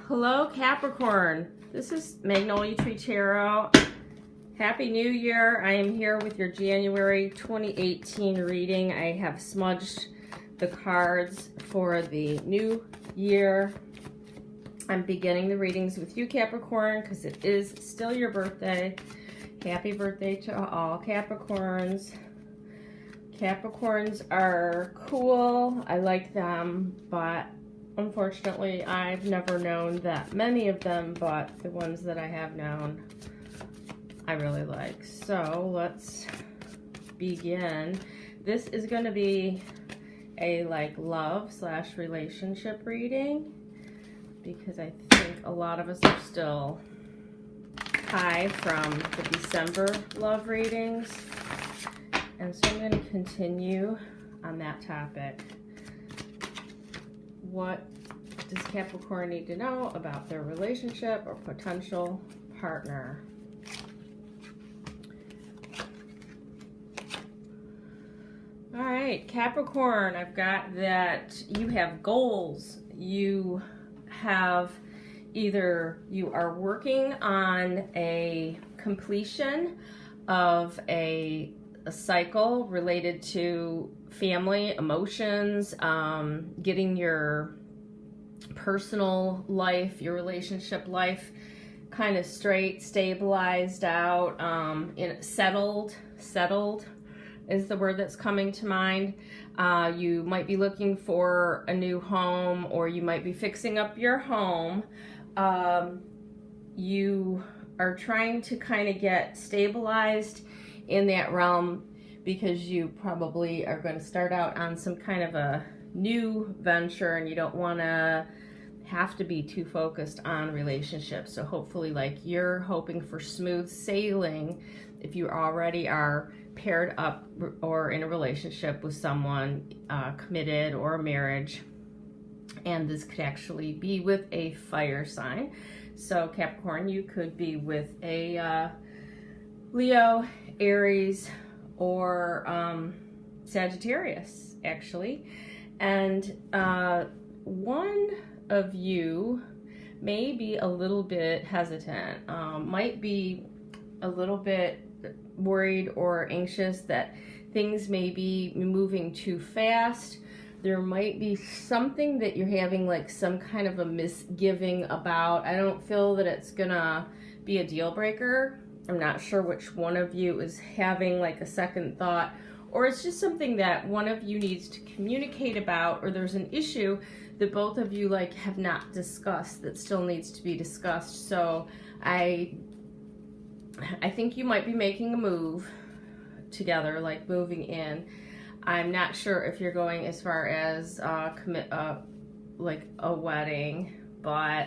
Hello Capricorn, this is Mtreetarot. Happy New Year. I am here with your January 2018 reading. I have smudged the cards for the new year. I'm beginning the readings with you Capricorn because it is still your birthday. Happy birthday to all Capricorns. Capricorns are cool. I like them, but unfortunately, I've never known that many of them, but the ones that I have known, I really like. So let's begin. This is going to be a love/relationship reading because I think a lot of us are still high from the December love readings. And so I'm going to continue on that topic. What does Capricorn need to know about their relationship or potential partner? All right, Capricorn, I've got that you have goals. You have either you are working on a completion of a cycle related to family, emotions, getting your personal life, your relationship life kind of straight, stabilized out, settled is the word that's coming to mind. You might be looking for a new home, or you might be fixing up your home. You are trying to kind of get stabilized in that realm because you probably are going to start out on some kind of a new venture and you don't want to have to be too focused on relationships. So hopefully you're hoping for smooth sailing if you already are paired up or in a relationship with someone committed or a marriage. And this could actually be with a fire sign. So Capricorn, you could be with a Leo, Aries, or Sagittarius, actually. And one of you may be a little bit hesitant, might be a little bit worried or anxious that things may be moving too fast. There might be something that you're having some kind of a misgiving about. I don't feel that it's gonna be a deal breaker. I'm not sure which one of you is having a second thought, or it's just something that one of you needs to communicate about, or there's an issue that both of you have not discussed that still needs to be discussed. So I think you might be making a move together, moving in. I'm not sure if you're going as far as commit a wedding, but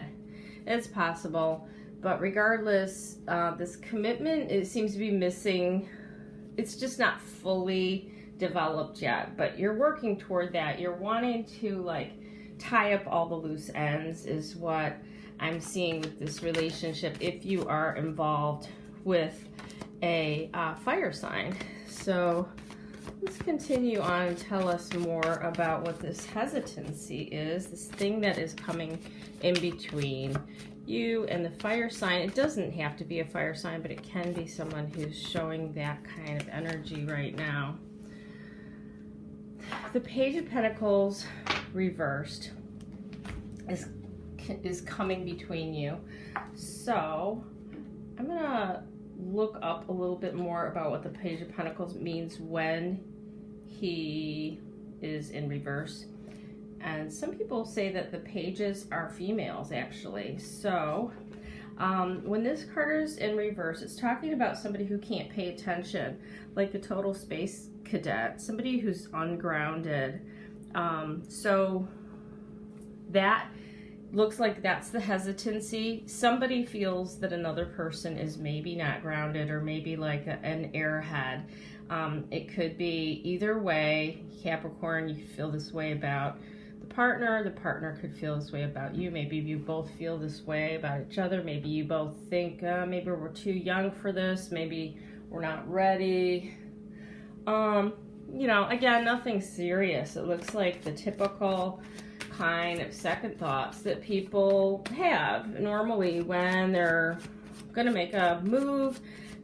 it's possible. But regardless, this commitment, it seems to be missing. It's just not fully developed yet, but you're working toward that. You're wanting to tie up all the loose ends is what I'm seeing with this relationship if you are involved with a fire sign. So let's continue on and tell us more about what this hesitancy is, this thing that is coming in between you and the fire sign. It doesn't have to be a fire sign, but it can be someone who's showing that kind of energy right now. The Page of Pentacles reversed is coming between you. So I'm gonna look up a little bit more about what the Page of Pentacles means when he is in reverse. And some people say that the pages are females, actually. So when this card is in reverse, it's talking about somebody who can't pay attention, like a total space cadet, somebody who's ungrounded. So that looks like that's the hesitancy. Somebody feels that another person is maybe not grounded, or maybe an airhead. It could be either way. Capricorn, you feel this way about the partner could feel this way about you. Maybe you both feel this way about each other. Maybe you both think maybe we're too young for this, maybe we're not ready. Again, nothing serious. It looks like the typical kind of second thoughts that people have normally when they're going to make a move.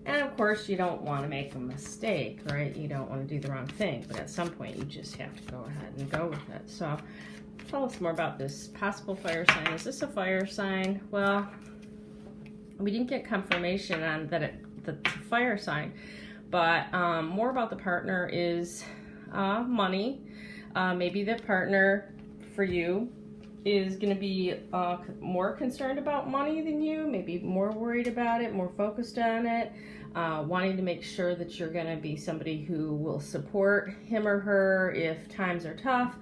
And of course, you don't want to make a mistake, right? You don't want to do the wrong thing, but at some point you just have to go ahead and go with it. So tell us more about this possible fire sign. Is this a fire sign? Well, we didn't get confirmation on that it's a fire sign, but more about the partner is money. Maybe the partner for you is going to be more concerned about money than you, maybe more worried about it, more focused on it, wanting to make sure that you're going to be somebody who will support him or her if times are tough.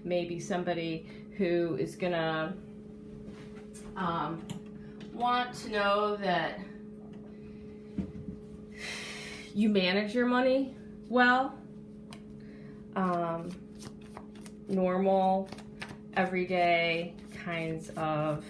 Maybe somebody who is going to want to know that you manage your money well. Normal, everyday kinds of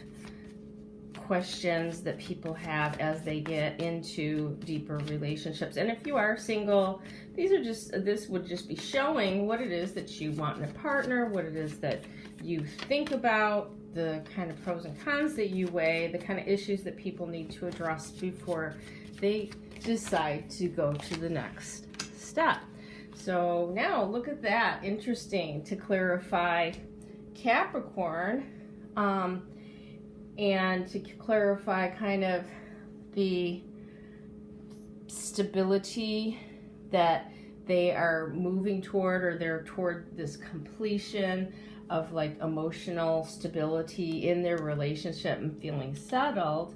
questions that people have as they get into deeper relationships. And if you are single, this would just be showing what it is that you want in a partner, what it is that you think about, the kind of pros and cons that you weigh, the kind of issues that people need to address before they decide to go to the next step. So now look at that. Interesting to clarify Capricorn, and to clarify kind of the stability that they are moving toward, or they're toward this completion of like emotional stability in their relationship and feeling settled.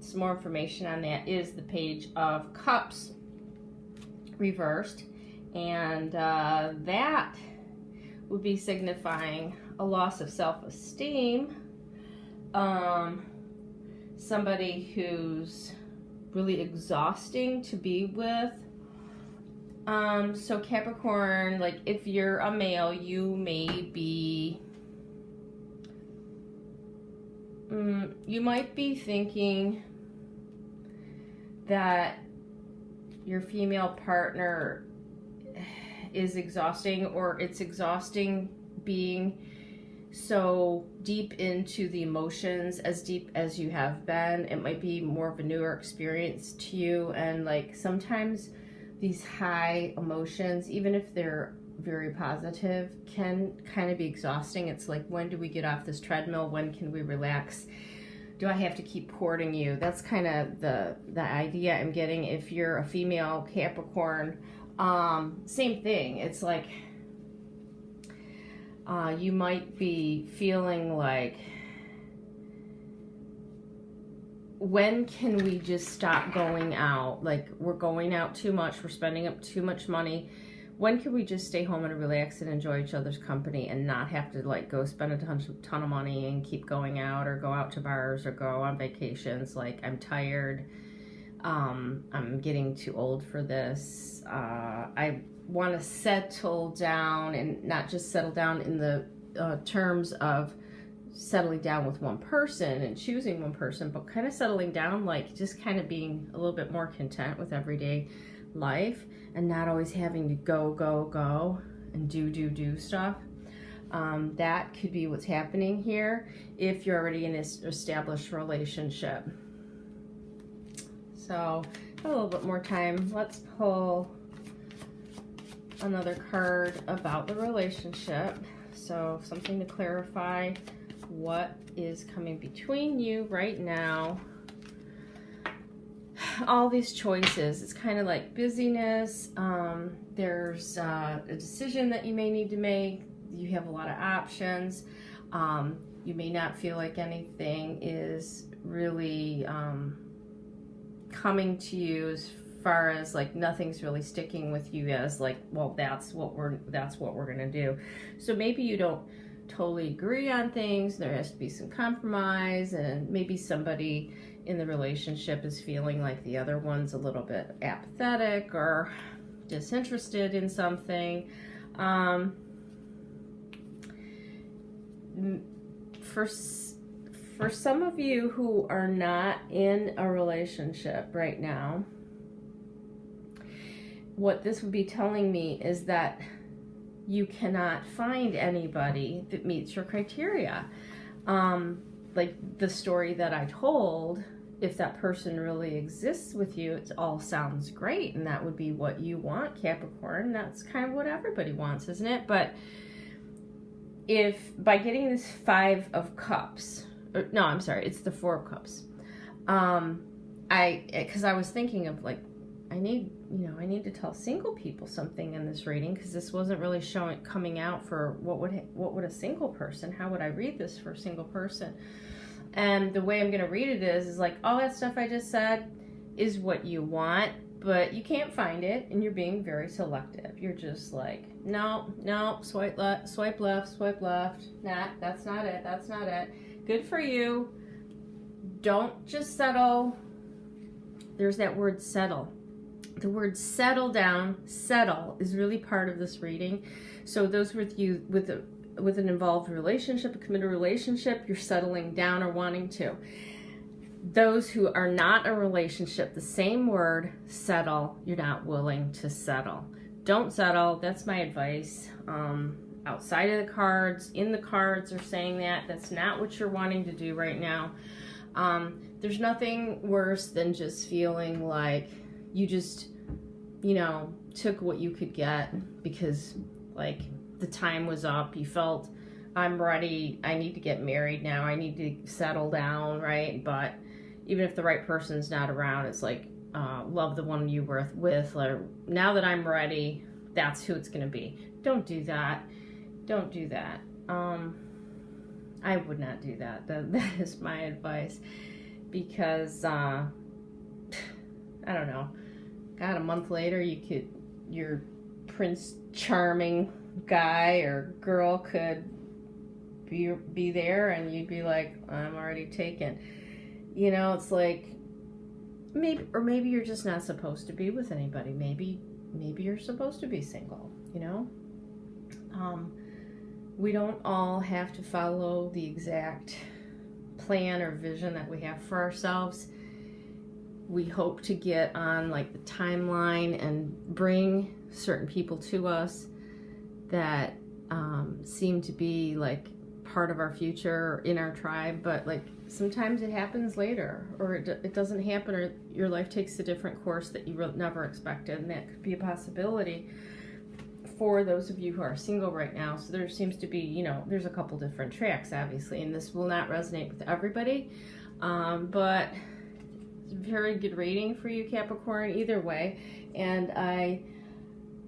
Some more information on that is the Page of Cups reversed, and that would be signifying a loss of self-esteem, somebody who's really exhausting to be with. So Capricorn, like if you're a male, you may be, you might be thinking that your female partner is exhausting, or it's exhausting being so deep into the emotions, as deep as you have been. It might be more of a newer experience to you, and like sometimes these high emotions, even if they're very positive, can kind of be exhausting. It's like, when do we get off this treadmill? When can we relax? Do I have to keep courting you? That's kind of the idea I'm getting. If you're a female Capricorn, same thing. It's like you might be feeling like, when can we just stop going out? Like, we're going out too much, we're spending up too much money. When can we just stay home and relax and enjoy each other's company and not have to like go spend a ton of money and keep going out, or go out to bars, or go on vacations? Like, I'm tired. I'm getting too old for this. I want to settle down, and not just settle down in the terms of settling down with one person and choosing one person, but kind of settling down, like just kind of being a little bit more content with everyday life and not always having to go and do stuff. That could be what's happening here if you're already in an established relationship. So a little bit more time. Let's pull another card about the relationship. So something to clarify what is coming between you right now. All these choices, it's kind of like busyness. There's a decision that you may need to make. You have a lot of options. You may not feel like anything is really coming to you, as far as like nothing's really sticking with you as like, well, that's what we're gonna do. So maybe you don't totally agree on things. There has to be some compromise, and maybe somebody in the relationship is feeling like the other one's a little bit apathetic or disinterested in something. For some of you who are not in a relationship right now, what this would be telling me is that you cannot find anybody that meets your criteria. Like the story that I told, if that person really exists with you, it all sounds great, and that would be what you want, Capricorn. That's kind of what everybody wants, isn't it? But if by getting this 5 of Cups, no, I'm sorry, it's the 4 of Cups. Because I was thinking of like, I need to tell single people something in this reading, because this wasn't really coming out for what would a single person, how would I read this for a single person? And the way I'm going to read it is like, all that stuff I just said is what you want, but you can't find it, and you're being very selective. You're just like, no, swipe left, swipe left. Nah, that's not it. That's not it. Good for you. Don't just settle. There's that word settle. The word settle down, settle, is really part of this reading. So those with you with an involved relationship, a committed relationship, you're settling down or wanting to. Those who are not in a relationship, the same word, settle, you're not willing to settle. Don't settle. That's my advice. Outside of the cards, in the cards are saying that. That's not what you're wanting to do right now. There's nothing worse than just feeling like you just, took what you could get because, like, the time was up. You felt, I'm ready. I need to get married now. I need to settle down, right? But even if the right person's not around, it's like, love the one you were with. Or, now that I'm ready, that's who it's going to be. Don't do that. Don't do that. I would not do that. That is my advice. Because, I don't know. God, a month later, your Prince Charming guy or girl could be there, and you'd be like, I'm already taken. It's like, maybe you're just not supposed to be with anybody. Maybe you're supposed to be single, We don't all have to follow the exact plan or vision that we have for ourselves. We hope to get on like the timeline and bring certain people to us that seem to be like part of our future in our tribe, but like sometimes it happens later, or it doesn't happen, or your life takes a different course that you never expected, and that could be a possibility for those of you who are single right now. So there seems to be, there's a couple different tracks, obviously, and this will not resonate with everybody, but it's a very good reading for you, Capricorn, either way. And I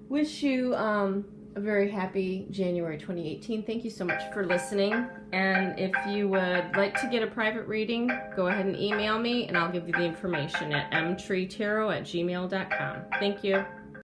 wish you a very happy January 2018. Thank you so much for listening. And if you would like to get a private reading, go ahead and email me, and I'll give you the information at mtreetarot@gmail.com. Thank you.